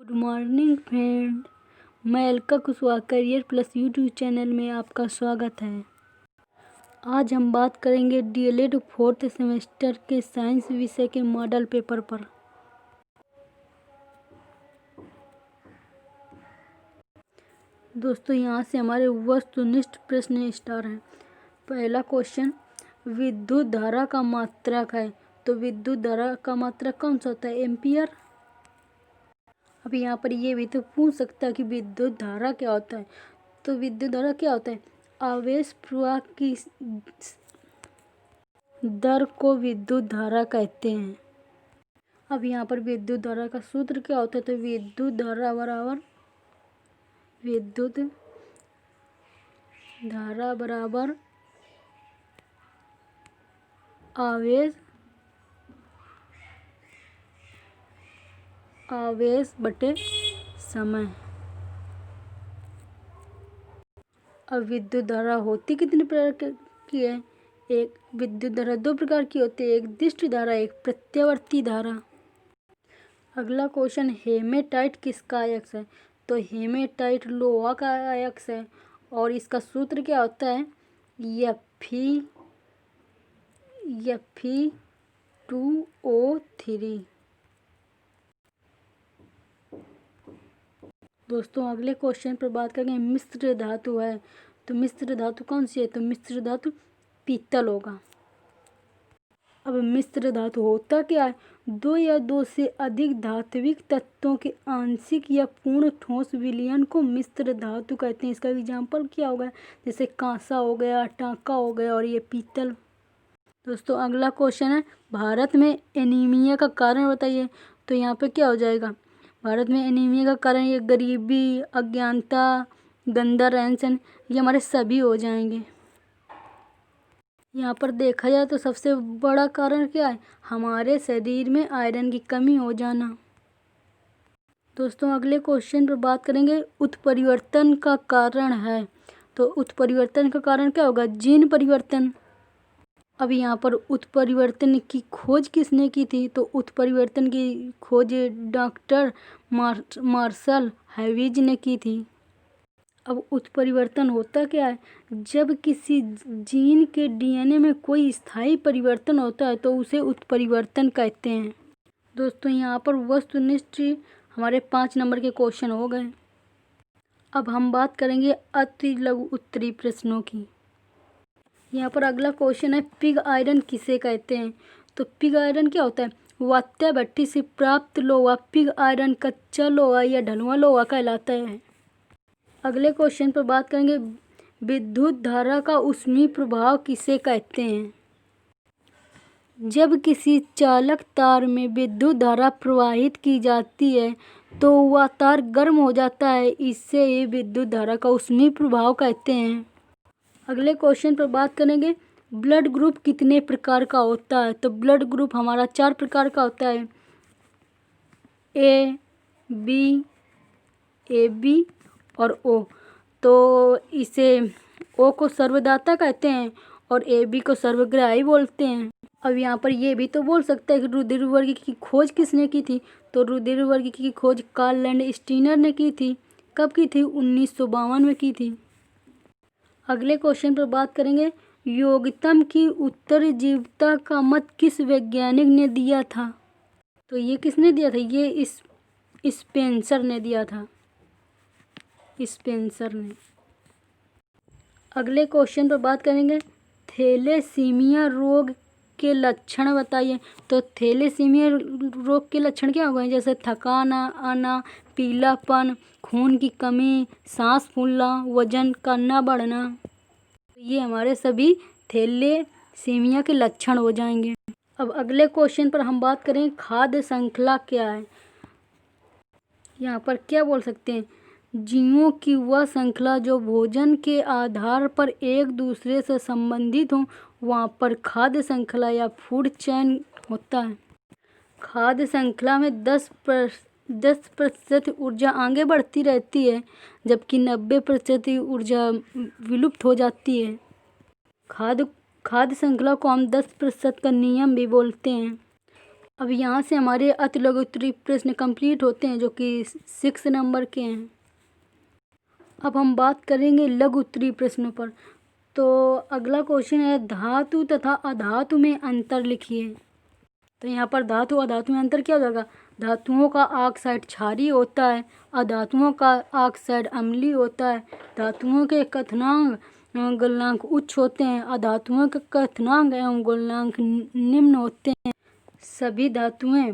Good morning friend, मैं Alka Kushwaha career plus YouTube channel में आपका स्वागत है। आज हम बात करेंगे डीएलएड 4th सेमेस्टर के साइंस विषय के मॉडल पेपर पर। दोस्तों, यहाँ से हमारे वस्तुनिष्ठ प्रश्न स्टार हैं। पहला क्वेश्चन, विद्युत धारा का मात्रक है, तो विद्युत धारा का मात्रक कौन सा होता है? एम्पियर। अब यहाँ पर ये भी तो पूछ सकता है कि विद्युत धारा क्या होता है, तो विद्युत धारा क्या होता है? आवेश प्रवाह की दर को विद्युत धारा कहते हैं। अब यहाँ पर विद्युत धारा का सूत्र क्या होता है? तो विद्युत धारा बराबर आवेश बटे समय। अब विद्युत धारा होती कितने प्रकार की है? एक विद्युत धारा दो प्रकार की होती है, एक दिष्ट धारा, एक प्रत्यावर्ती धारा। अगला क्वेश्चन, हेमेटाइट किसका अयस्क है? तो हेमेटाइट लोहा का अयस्क है और इसका सूत्र क्या होता है? Fe2O3। दोस्तों, अगले क्वेश्चन पर बात करेंगे, मिश्र धातु है, तो मिश्र धातु कौन सी है? तो मिश्र धातु पीतल होगा। अब मिश्र धातु होता क्या है? दो या दो से अधिक धात्विक तत्वों के आंशिक या पूर्ण ठोस विलयन को मिश्र धातु कहते हैं। इसका एग्जाम्पल क्या होगा? जैसे कांसा हो गया, टांका हो गया और ये पीतल। दोस्तों, अगला क्वेश्चन है, भारत में एनीमिया का कारण बताइए। तो यहाँ पे क्या हो जाएगा? भारत में एनीमिया का कारण ये गरीबी, अज्ञानता, गंदा रहन सहन, ये हमारे सभी हो जाएंगे। यहाँ पर देखा जाए तो सबसे बड़ा कारण क्या है? हमारे शरीर में आयरन की कमी हो जाना। दोस्तों, अगले क्वेश्चन पर बात करेंगे, उत्परिवर्तन का कारण है, तो उत्परिवर्तन का कारण क्या होगा? जीन परिवर्तन। अब यहाँ पर उत्परिवर्तन की खोज किसने की थी? तो उत्परिवर्तन की खोज डॉक्टर मार्शल हैविज ने की थी। अब उत्परिवर्तन होता क्या है? जब किसी जीन के डीएनए में कोई स्थायी परिवर्तन होता है तो उसे उत्परिवर्तन कहते हैं। दोस्तों, यहाँ पर वस्तुनिष्ठ हमारे 5 नंबर के क्वेश्चन हो गए। अब हम बात करेंगे अति लघु उत्तरीय प्रश्नों की। यहाँ पर अगला क्वेश्चन है, पिग आयरन किसे कहते हैं? तो पिग आयरन क्या होता है? वात्या भट्टी से प्राप्त लोहा पिग आयरन कच्चा लोहा या ढलुआ लोहा कहलाता है। अगले क्वेश्चन पर बात करेंगे, विद्युत धारा का ऊष्मीय प्रभाव किसे कहते हैं? जब किसी चालक तार में विद्युत धारा प्रवाहित की जाती है तो वह तार गर्म हो जाता है, इससे ही विद्युत धारा का ऊष्मीय प्रभाव कहते हैं। अगले क्वेश्चन पर बात करेंगे, ब्लड ग्रुप कितने प्रकार का होता है? तो ब्लड ग्रुप हमारा 4 प्रकार का होता है, ए, बी, AB और O। तो इसे O को सर्वदाता कहते हैं और AB को सर्वग्राही बोलते हैं। अब यहाँ पर ये भी तो बोल सकते हैं कि रुधिर वर्ग की खोज किसने की थी? तो रुधिर वर्ग की खोज कार्ल लैंडस्टीनर ने की थी। कब की थी? 1952 में की थी। अगले क्वेश्चन पर बात करेंगे, योगतम की उत्तरजीविता का मत किस वैज्ञानिक ने दिया था? तो ये किसने दिया था? ये स्पेंसर ने दिया था, स्पेंसर ने। अगले क्वेश्चन पर बात करेंगे, थैलेसीमिया रोग के लक्षण बताइए। तो थैलेसीमिया रोग के लक्षण क्या हो गए? जैसे थकान आना, पीलापन, खून की कमी, सांस फूलना, वजन का न बढ़ना, ये हमारे सभी थैलेसीमिया के लक्षण हो जाएंगे। अब अगले क्वेश्चन पर हम बात करें, खाद्य श्रृंखला क्या है? यहाँ पर क्या बोल सकते हैं? जीवों की वह श्रृंखला जो भोजन के आधार पर एक दूसरे से संबंधित हो, वहाँ पर खाद्य श्रृंखला या फूड चेन होता है। खाद्य श्रृंखला में 10% ऊर्जा आगे बढ़ती रहती है, जबकि 90% ऊर्जा विलुप्त हो जाती है। खाद्य श्रृंखला को हम 10% का नियम भी बोलते हैं। अब यहाँ से हमारे अति लघु उत्तरीय प्रश्न कंप्लीट होते हैं, जो कि 6 नंबर के हैं। अब हम बात करेंगे लघु उत्तरीय प्रश्नों पर। तो अगला क्वेश्चन है, धातु तथा अधातु में अंतर लिखिए। तो यहाँ पर धातु अधातु में अंतर क्या हो जाएगा? धातुओं का ऑक्साइड क्षारीय होता है, अधातुओं का ऑक्साइड अम्लीय होता है। धातुओं के क्वथनांक एवं गलनांक उच्च होते हैं, अधातुओं के क्वथनांक एवं गलनांक निम्न होते हैं। सभी धातुएं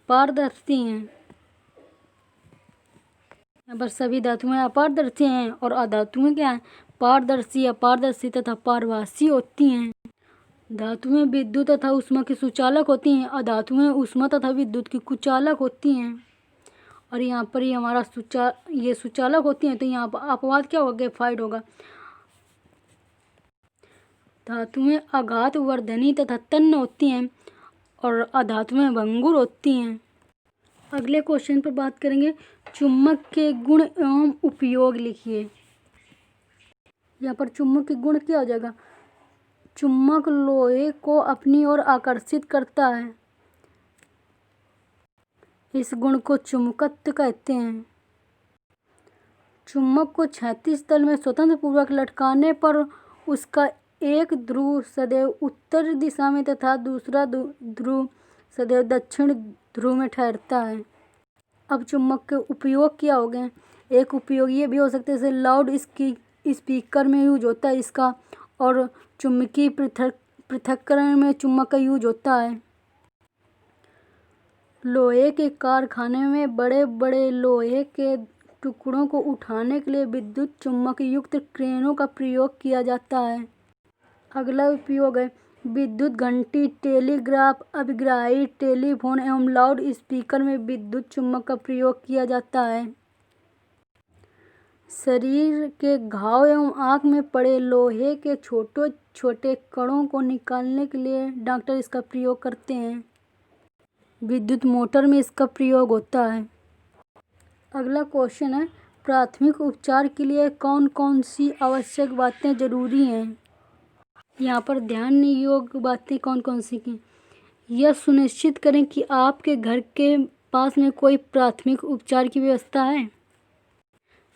पारदर्शी हैं। यहाँ पर सभी धातुएं अपारदर्शी हैं और अधातुएं क्या हैं? पारदर्शी, अपारदर्शी तथा पारभासी होती हैं। धातुएं विद्युत तथा ऊष्मा की सुचालक होती हैं, अधातुएं ऊष्मा तथा विद्युत की कुचालक होती हैं। और यहाँ पर ही हमारा ये सुचालक होती हैं, तो यहाँ पर अपवाद क्या होगा? फाइड होगा। धातुएं आघात वर्धनी तथा तन्य होती हैं और अधातुएं भंगुर होती हैं। अगले क्वेश्चन पर बात करेंगे, चुंबक के गुण एवं उपयोग लिखिए। यहाँ पर चुंबक के गुण क्या हो जाएगा? चुंबक लोहे को अपनी ओर आकर्षित करता है, इस गुण को चुंबकत्व कहते हैं। चुंबक को क्षैतिज तल में स्वतंत्र पूर्वक लटकाने पर उसका एक ध्रुव सदैव उत्तर दिशा में तथा दूसरा ध्रुव सदैव दक्षिण ध्रुव में ठहरता है। अब चुंबक के उपयोग क्या हो गए? एक उपयोग ये भी हो सकता है, जैसे लाउड स्पीकर में यूज होता है इसका, और चुंबकीय पृथक्करण में चुंबक का यूज होता है। लोहे के कारखाने में बड़े बड़े लोहे के टुकड़ों को उठाने के लिए विद्युत चुंबक युक्त क्रेनों का प्रयोग किया जाता है। अगला उपयोग है, विद्युत घंटी, टेलीग्राफ, अभिग्राही, टेलीफोन एवं लाउड स्पीकर में विद्युत चुंबक का प्रयोग किया जाता है। शरीर के घाव एवं आँख में पड़े लोहे के छोटे छोटे कणों को निकालने के लिए डॉक्टर इसका प्रयोग करते हैं। विद्युत मोटर में इसका प्रयोग होता है। अगला क्वेश्चन है, प्राथमिक उपचार के लिए कौन कौन सी आवश्यक बातें जरूरी हैं? यहाँ पर ध्यान योग्य बातें कौन कौन सी की? यह सुनिश्चित करें कि आपके घर के पास में कोई प्राथमिक उपचार की व्यवस्था है।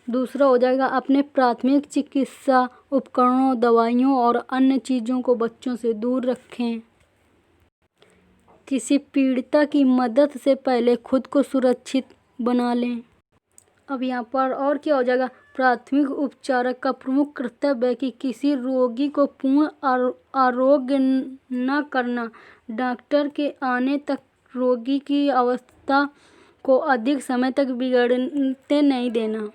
दूसरा हो जाएगा, अपने प्राथमिक चिकित्सा उपकरणों, दवाइयों और अन्य चीज़ों को बच्चों से दूर रखें। किसी पीड़िता की मदद से पहले खुद को सुरक्षित बना लें। अब यहाँ पर और क्या हो जाएगा? प्राथमिक उपचारक का प्रमुख कर्तव्य है कि किसी रोगी को पूर्ण आरोग्य न करना, डॉक्टर के आने तक रोगी की अवस्था को अधिक समय तक बिगड़ने नहीं देना।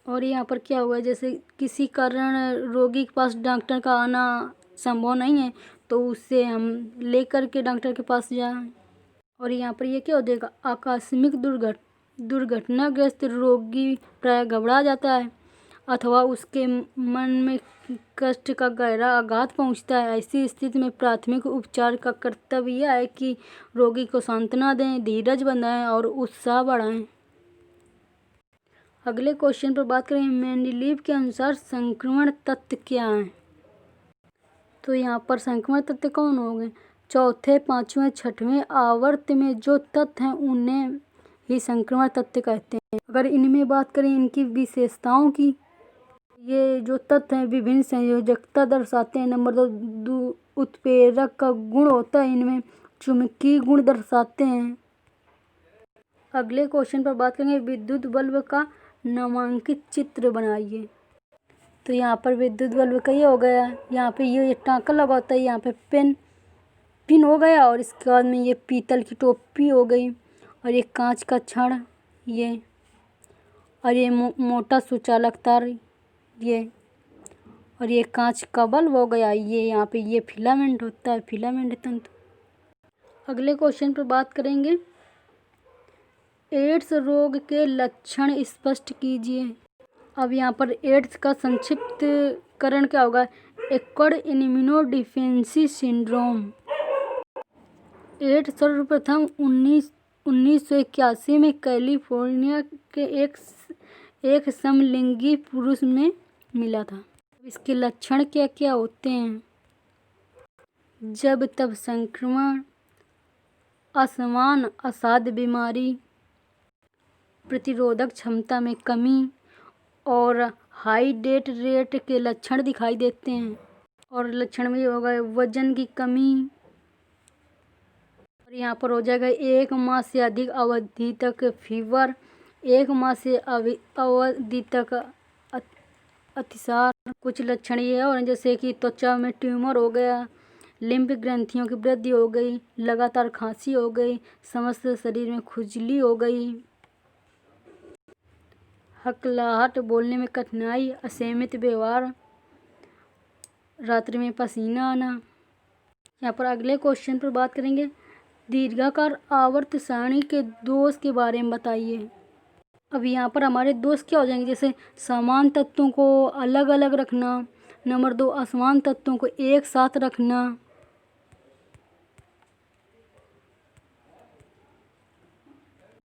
और यहाँ पर क्या हुआ, जैसे किसी कारण रोगी के पास डॉक्टर का आना संभव नहीं है, तो उससे हम लेकर के डॉक्टर के पास जाएं। और यहाँ पर ये क्या हो जाएगा? आकस्मिक दुर्घटनाग्रस्त रोगी प्राय घबरा जाता है अथवा उसके मन में कष्ट का गहरा आघात पहुंचता है। ऐसी स्थिति में प्राथमिक उपचार का कर्तव्य यह है कि रोगी को सांत्वना दें, धीरज बंधाएं और उत्साह बढ़ाएं। अगले क्वेश्चन पर बात करें, मेंडलीव के अनुसार संक्रमण तत्व क्या हैं? तो यहाँ पर संक्रमण तत्व कौन हो गए? चौथे, पांचवें, छठवें आवर्त में जो तत्व हैं उन्हें ही संक्रमण तत्व कहते हैं। अगर इनमें बात करें इनकी विशेषताओं की, ये जो तत्व हैं विभिन्न संयोजकता दर्शाते हैं। नंबर 2, उत्प्रेरक का गुण होता है इनमें, चुंबकीय गुण दर्शाते हैं। अगले क्वेश्चन पर बात करेंगे, विद्युत बल्ब का नामांकित चित्र बनाइए। तो यहाँ पर विद्युत बल्ब का ये हो गया, यहाँ पे ये टाँका लगा होता है, यहाँ पे पिन हो गया, और इसके बाद में ये पीतल की टोपी हो गई, और ये कांच का छड़, ये, और ये मोटा सुचालक तार, ये, और ये कांच का बल्ब हो गया। ये यहाँ पे ये फिलामेंट होता है, फिलामेंट तंतु। अगले क्वेश्चन पर बात करेंगे, एड्स रोग के लक्षण स्पष्ट कीजिए। अब यहाँ पर एड्स का संक्षिप्तकरण क्या होगा? Acquired immunodeficiency syndrome. एड्स सर्वप्रथम 1981 में कैलिफोर्निया के एक समलिंगी पुरुष में मिला था। इसके लक्षण क्या क्या होते हैं? जब तब संक्रमण, असमान असाध्य बीमारी, प्रतिरोधक क्षमता में कमी और हाई डेथ रेट के लक्षण दिखाई देते हैं। और लक्षण में हो गए वजन की कमी, और यहाँ पर हो जाएगा 1 माह से अधिक अवधि तक फीवर, 1 माह से अवधि तक अतिसार। कुछ लक्षण ये है और जैसे कि त्वचा में ट्यूमर हो गया, लिम्फ ग्रंथियों की वृद्धि हो गई, लगातार खांसी हो गई, समस्त शरीर में खुजली हो गई, हकलाहट, बोलने में कठिनाई, असीमित व्यवहार, रात्रि में पसीना आना। यहाँ पर अगले क्वेश्चन पर बात करेंगे, दीर्घाकार आवर्त सारणी के दोष के बारे में बताइए। अब यहाँ पर हमारे दोष क्या हो जाएंगे, जैसे समान तत्वों को अलग अलग रखना, नंबर 2 असमान तत्वों को एक साथ रखना,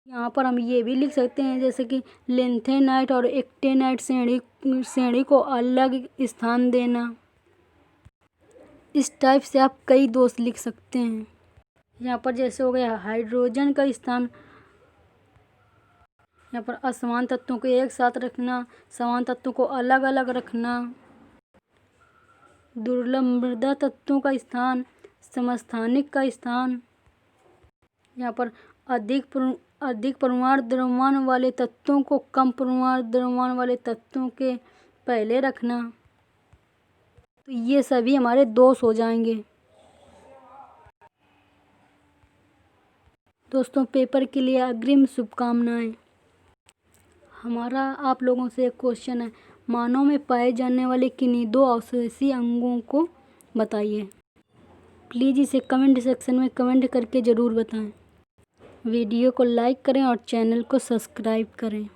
यहाँ पर हम ये भी लिख सकते हैं जैसे कि लेंथेनाइट और एक्टेनाइट श्रेणी को अलग स्थान देना। इस टाइप से आप कई दोष लिख सकते हैं। यहाँ पर जैसे हो गया हाइड्रोजन का स्थान, यहाँ पर असमान तत्वों को एक साथ रखना, समान तत्वों को अलग अलग रखना, दुर्लभ मृदा तत्वों का स्थान, समस्थानिक का स्थान, यहाँ पर अधिक परमाणु द्रव्यमान वाले तत्वों को कम परमाणु द्रव्यमान वाले तत्वों के पहले रखना। तो ये सभी हमारे दोष हो जाएंगे। दोस्तों, पेपर के लिए अग्रिम शुभकामनाएं। हमारा आप लोगों से एक क्वेश्चन है, मानव में पाए जाने वाले किन्हीं 2 अवशेषीय अंगों को बताइए। प्लीज़ इसे कमेंट सेक्शन में कमेंट करके ज़रूर बताएं। वीडियो को लाइक करें और चैनल को सब्सक्राइब करें।